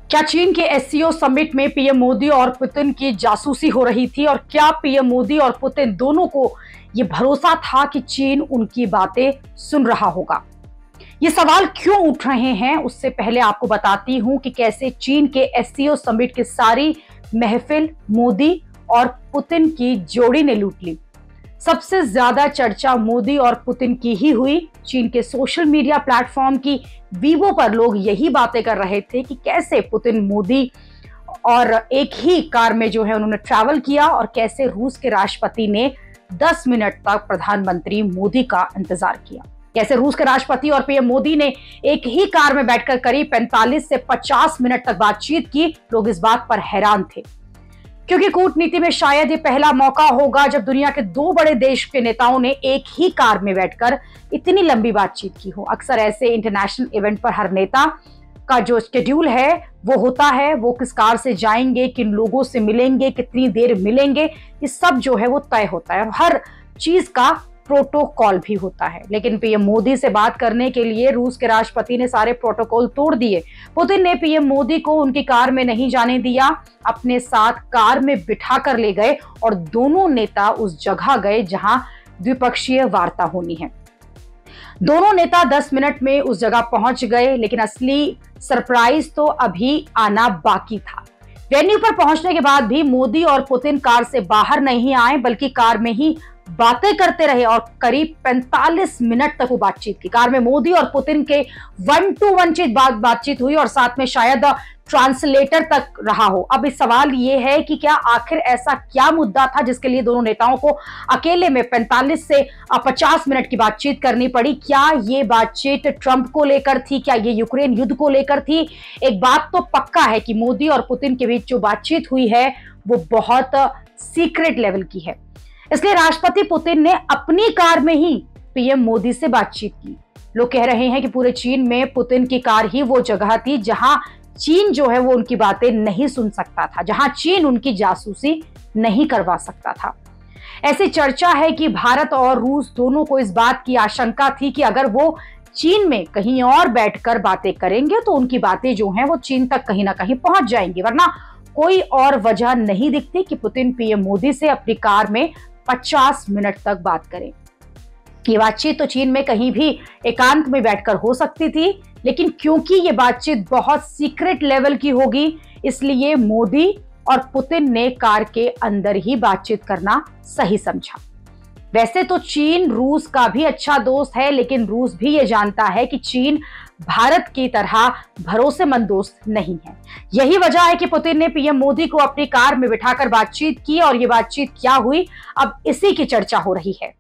क्या चीन के एससीओ समिट में पीएम मोदी और पुतिन की जासूसी हो रही थी और क्या पीएम मोदी और पुतिन दोनों को यह भरोसा था कि चीन उनकी बातें सुन रहा होगा? ये सवाल क्यों उठ रहे हैं, उससे पहले आपको बताती हूं कि कैसे चीन के एससीओ समिट की सारी महफिल मोदी और पुतिन की जोड़ी ने लूट ली। सबसे ज्यादा चर्चा मोदी और पुतिन की ही हुई। चीन के सोशल मीडिया प्लेटफॉर्म की वीवो पर लोग यही बातें कर रहे थे कि कैसे पुतिन मोदी और एक ही कार में जो है उन्होंने ट्रैवल किया और कैसे रूस के राष्ट्रपति ने 10 मिनट तक प्रधानमंत्री मोदी का इंतजार किया। कैसे रूस के राष्ट्रपति और पीएम मोदी ने एक ही कार में बैठकर करीब 45 से 50 मिनट तक बातचीत की। लोग इस बात पर हैरान थे क्योंकि कूटनीति में शायद ये पहला मौका होगा जब दुनिया के दो बड़े देश के नेताओं ने एक ही कार में बैठकर इतनी लंबी बातचीत की हो। अक्सर ऐसे इंटरनेशनल इवेंट पर हर नेता का जो शेड्यूल है वो होता है, वो किस कार से जाएंगे, किन लोगों से मिलेंगे, कितनी देर मिलेंगे, ये सब जो है वो तय होता है और हर चीज का प्रोटोकॉल भी होता है। लेकिन पीएम मोदी से बात करने के लिए रूस के राष्ट्रपति ने सारे प्रोटोकॉल तोड़ दिए। पुतिन ने पीएम मोदी को उनकी कार में नहीं जाने दिया, अपने साथ कार में बिठा कर ले गए और दोनों नेता उस जगह गए जहां द्विपक्षीय वार्ता होनी है। दोनों नेता 10 मिनट में उस जगह पहुंच गए, लेकिन असली सरप्राइज तो अभी आना बाकी था। वेन्यू पर पहुंचने के बाद भी मोदी और पुतिन कार से बाहर नहीं आए, बल्कि कार में ही बातें करते रहे और करीब 45 मिनट तक वो बातचीत की। कार में मोदी और पुतिन के 1-to-1 बातचीत हुई और साथ में शायद ट्रांसलेटर तक रहा हो। अब इस सवाल ये है कि क्या आखिर ऐसा क्या मुद्दा था जिसके लिए दोनों नेताओं को अकेले में 45 से 50 मिनट की बातचीत करनी पड़ी? क्या ये बातचीत ट्रंप को लेकर थी? क्या ये यूक्रेन युद्ध को लेकर थी? एक बात तो पक्का है कि मोदी और पुतिन के बीच जो बातचीत हुई है वो बहुत सीक्रेट लेवल की है। इसलिए राष्ट्रपति पुतिन ने अपनी कार में ही पीएम मोदी से बातचीत की। लोग कह रहे हैं कि पूरे चीन में पुतिन की कार ही वो जगह थी जहां चीन जो है वो उनकी बातें नहीं सुन सकता था, जहां चीन उनकी जासूसी नहीं करवा सकता था। ऐसी चर्चा है कि भारत और रूस दोनों को इस बात की आशंका थी कि अगर वो चीन में कहीं और बैठकर बातें करेंगे तो उनकी बातें जो हैं वो चीन तक कहीं ना कहीं पहुंच जाएंगी, वरना कोई और वजह नहीं दिखती कि पुतिन पीएम मोदी से अपनी कार में 50 मिनट तक बात करें। ये बातचीत तो चीन में कहीं भी एकांत में बैठकर हो सकती थी, लेकिन क्योंकि ये बातचीत बहुत सीक्रेट लेवल की होगी, इसलिए मोदी और पुतिन ने कार के अंदर ही बातचीत करना सही समझा। वैसे तो चीन रूस का भी अच्छा दोस्त है, लेकिन रूस भी ये जानता है कि चीन भारत की तरह भरोसेमंद दोस्त नहीं है। यही वजह है कि पुतिन ने पीएम मोदी को अपनी कार में बिठाकर बातचीत की और ये बातचीत क्या हुई, अब इसी की चर्चा हो रही है।